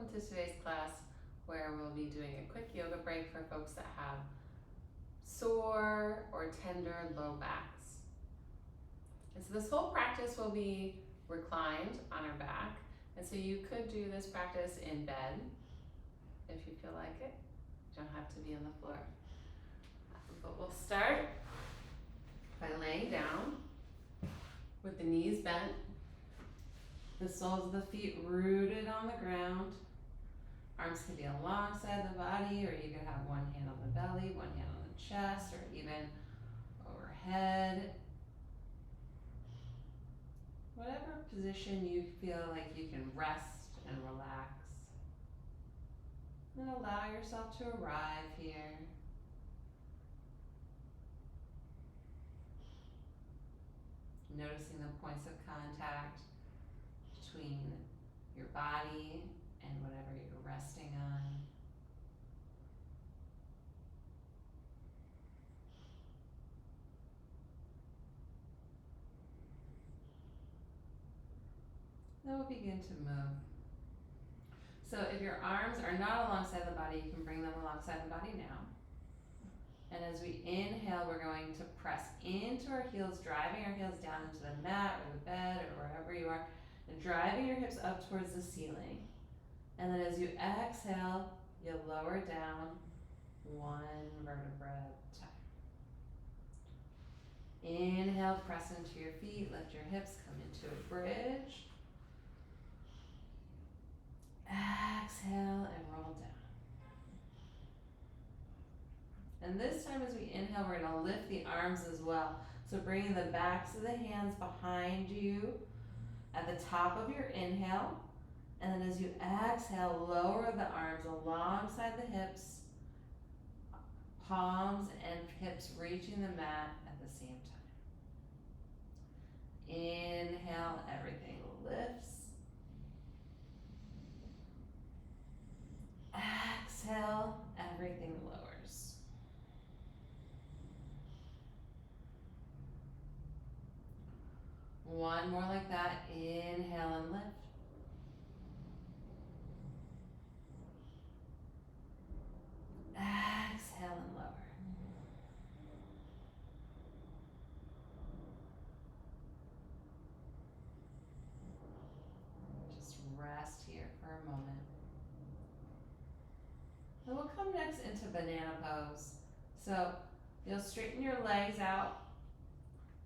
welcome to today's class where we'll be doing a quick yoga break for folks that have sore or tender low backs. And so this whole practice will be reclined on our back, and so you could do this practice in bed if you feel like it. You don't have to be on the floor. But we'll start by laying down with the knees bent, the soles of the feet rooted on the ground. Arms can be alongside the body, or you could have one hand on the belly, one hand on the chest, or even overhead. Whatever position you feel like you can rest and relax. And allow yourself to arrive here. Noticing the points of contact between your body and whatever you're resting on. Then we'll begin to move. So if your arms are not alongside the body, you can bring them alongside the body now. And as we inhale, we're going to press into our heels, driving our heels down into the mat or the bed or wherever you are, and driving your hips up towards the ceiling. And then as you exhale, you'll lower down one vertebra at a time. Inhale, press into your feet, lift your hips, come into a bridge. Exhale and roll down. And this time as we inhale, we're going to lift the arms as well. So bringing the backs of the hands behind you at the top of your inhale. And then as you exhale, lower the arms alongside the hips, palms and hips reaching the mat at the same time. Inhale, everything lifts. Exhale, everything lowers. One more like that. Inhale and lift. Exhale and lower. Just rest here for a moment. Then we'll come next into banana pose. So you'll straighten your legs out,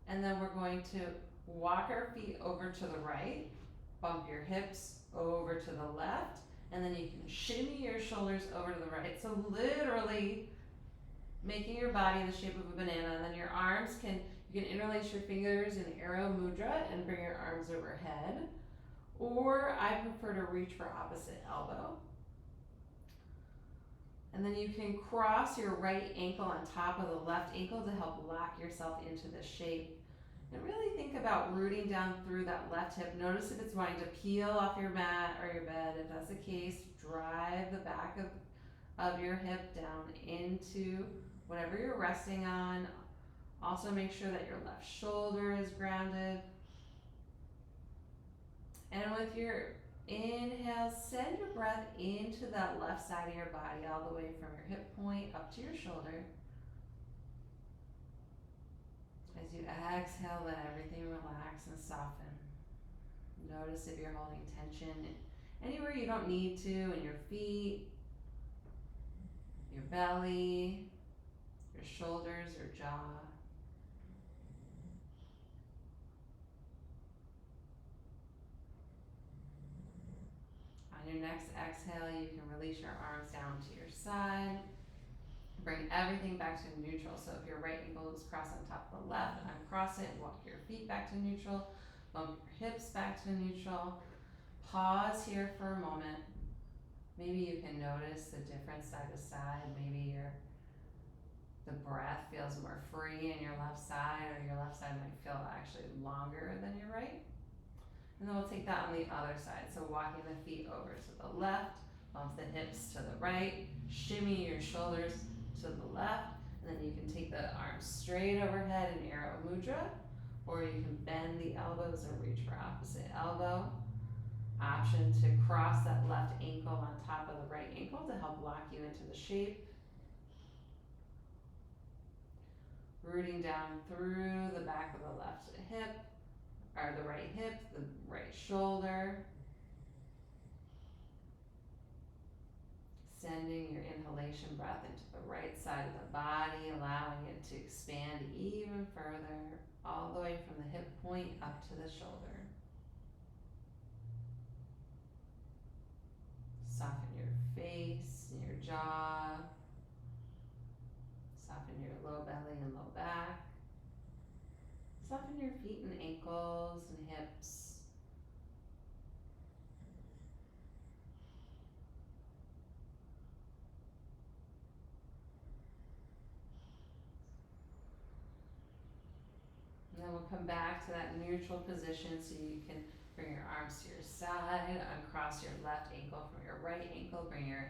and then we're going to walk our feet over to the right, bump your hips over to the left, and then you can shimmy your shoulders over to the right. So literally making your body the shape of a banana, and then your arms you can interlace your fingers in arrow mudra and bring your arms overhead. Or I prefer to reach for opposite elbow. And then you can cross your right ankle on top of the left ankle to help lock yourself into the shape. And really think about rooting down through that left hip. Notice if it's wanting to peel off your mat or your bed. If that's the case, drive the back of your hip down into whatever you're resting on. Also make sure that your left shoulder is grounded. And with your inhale, send your breath into that left side of your body, all the way from your hip point up to your shoulder. As you exhale, let everything relax and soften. Notice if you're holding tension anywhere you don't need to, in your feet, your belly, your shoulders, your jaw. On your next exhale, you can release your arms down to your side. Bring everything back to neutral. So if your right ankle is crossed on top of the left, uncross it, walk your feet back to neutral, bump your hips back to neutral. Pause here for a moment. Maybe you can notice the difference side to side. Maybe the breath feels more free in your left side, or your left side might feel actually longer than your right. And then we'll take that on the other side. So walking the feet over to the left, bump the hips to the right, shimmy your shoulders to the left, and then you can take the arms straight overhead in arrow mudra, or you can bend the elbows and reach for opposite elbow. option to cross that left ankle on top of the right ankle to help lock you into the shape. Rooting down through the back of the left hip, or the right hip, the right shoulder. Sending your inhalation breath into the right side of the body, allowing it to expand even further, all the way from the hip point up to the shoulder. Soften your face and your jaw. Soften your low belly and low back. Soften your feet and ankles and hips. And then we'll come back to that neutral position so you can bring your arms to your side, uncross your left ankle from your right ankle, bring your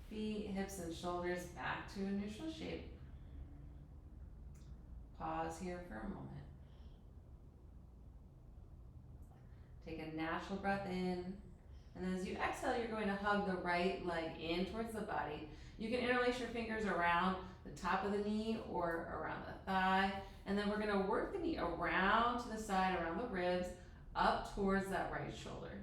feet, hips, and shoulders back to a neutral shape. Pause here for a moment. Take a natural breath in, and then as you exhale, you're going to hug the right leg in towards the body. You can interlace your fingers around the top of the knee or around the thigh, and then we're going to work the knee around to the side, around the ribs, up towards that right shoulder.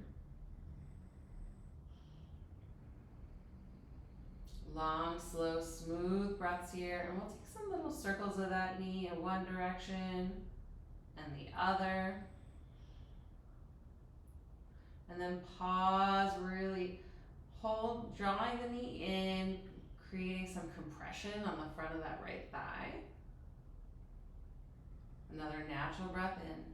Long, slow, smooth breaths here, and we'll take some little circles of that knee in one direction and the other. And then pause, really hold, drawing the knee in, creating some compression on the front of that right thigh. Another natural breath in.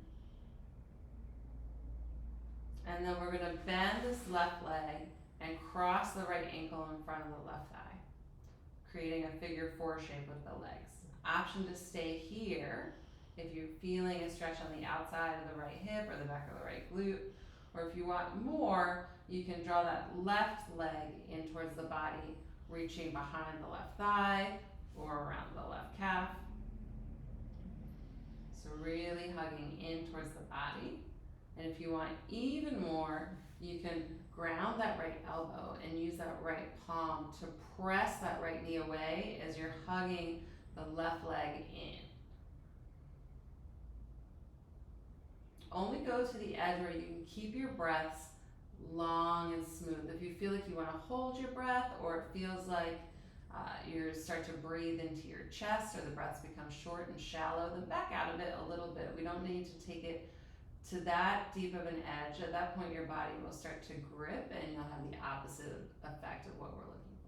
And then we're going to bend this left leg and cross the right ankle in front of the left thigh, creating a figure four shape with the legs. Option to stay here if you're feeling a stretch on the outside of the right hip or the back of the right glute. Or if you want more, you can draw that left leg in towards the body, reaching behind the left thigh or around the left calf. So really hugging in towards the body. And if you want even more, you can ground that right elbow and use that right palm to press that right knee away as you're hugging the left leg in. Only go to the edge where you can keep your breaths long and smooth. If you feel like you want to hold your breath, or it feels like you start to breathe into your chest, or the breaths become short and shallow, then back out of it a little bit. We don't need to take it to that deep of an edge. At that point, your body will start to grip and you'll have the opposite effect of what we're looking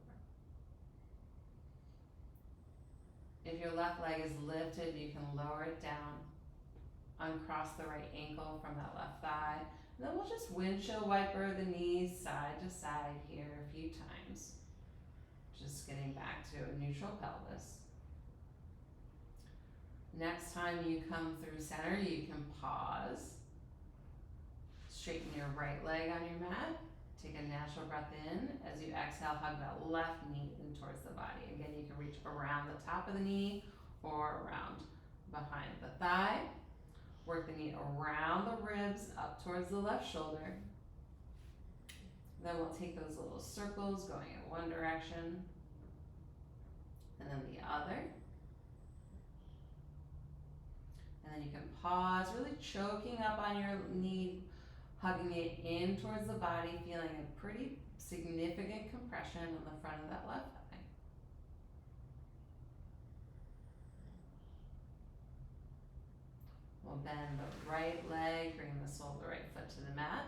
for. If your left leg is lifted, you can lower it down, uncross the right ankle from that left thigh. And then we'll just windshield wiper the knees side to side here a few times. Just getting back to a neutral pelvis. Next time you come through center, you can pause. Straighten your right leg on your mat. Take a natural breath in. As you exhale, hug that left knee in towards the body. Again, you can reach around the top of the knee or around behind the thigh. Work the knee around the ribs up towards the left shoulder. Then we'll take those little circles going in one direction and then the other. And then you can pause, really choking up on your knee, hugging it in towards the body, feeling a pretty significant compression on the front of that left thigh. We'll bend the right leg, bring the sole of the right foot to the mat.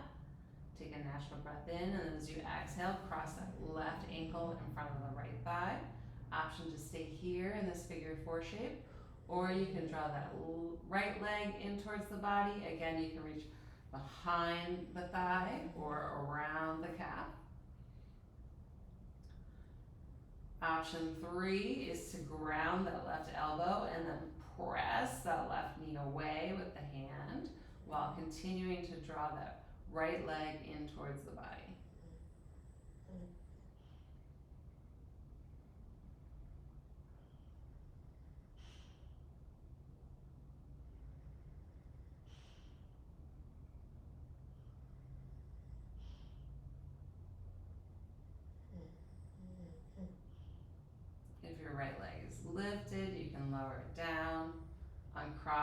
Take a natural breath in, and then as you exhale, cross that left ankle in front of the right thigh. Option to stay here in this figure four shape, or you can draw that right leg in towards the body. Again, you can reach behind the thigh or around the calf. Option three is to ground that left elbow and then press that left knee away with the hand while continuing to draw that right leg in towards the body.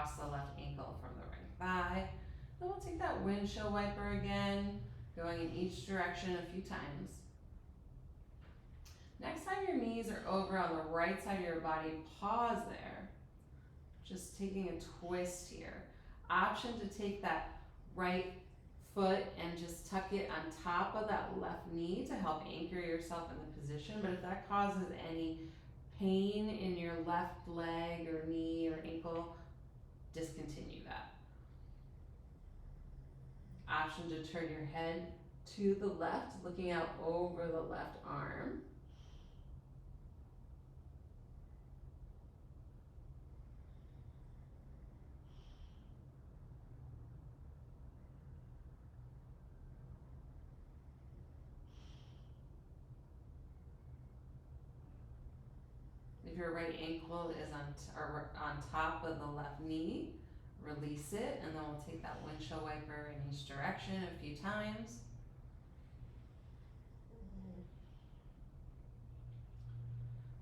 cross the left ankle from the right thigh. Then we'll take that windshield wiper again, going in each direction a few times. Next time your knees are over on the right side of your body, pause there. Just taking a twist here. Option to take that right foot and just tuck it on top of that left knee to help anchor yourself in the position. But if that causes any pain in your left leg or knee or ankle, discontinue that. Option to turn your head to the left, looking out over the left arm. If your right ankle is on top of the left knee, release it, and then we'll take that windshield wiper in each direction a few times.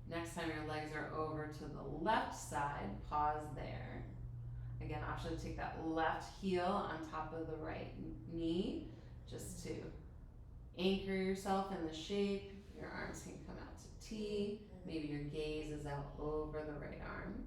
Next time your legs are over to the left side, pause there. Again, option to take that left heel on top of the right knee, just to anchor yourself in the shape. Your arms can come out to T. Maybe your gaze is out over the right arm.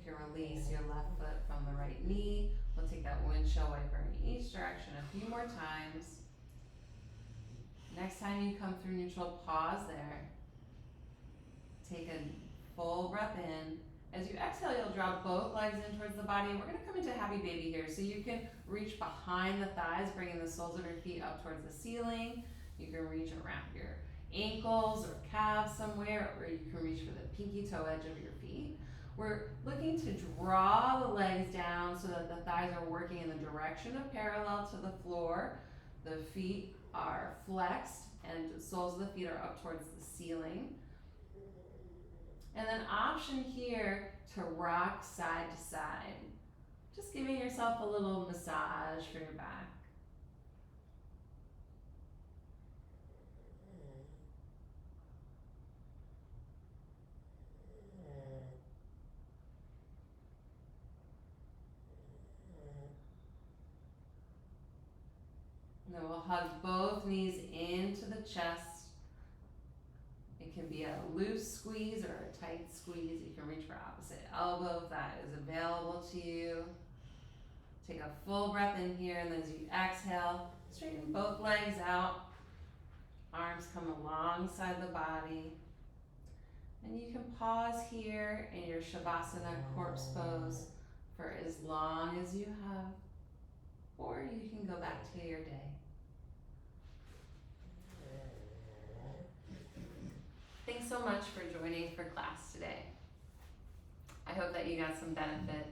You can release your left foot from the right knee. We'll take that windshield wiper in each direction a few more times. Next time you come through neutral, pause there. Take a full breath in. As you exhale, you'll drop both legs in towards the body. And we're going to come into happy baby here. So you can reach behind the thighs, bringing the soles of your feet up towards the ceiling. You can reach around your ankles or calves somewhere, or you can reach for the pinky toe edge of your feet. We're looking to draw the legs down so that the thighs are working in the direction of parallel to the floor. The feet are flexed and the soles of the feet are up towards the ceiling. And then option here to rock side to side. Just giving yourself a little massage for your back. And then we'll hug both knees into the chest. It can be a loose squeeze or a tight squeeze. You can reach for opposite elbow if that is available to you. Take a full breath in here, and then as you exhale, straighten both legs out. Arms come alongside the body. And you can pause here in your Shavasana corpse pose for as long as you have, or you can go back to your day. Thanks so much for joining for class today. I hope that you got some benefit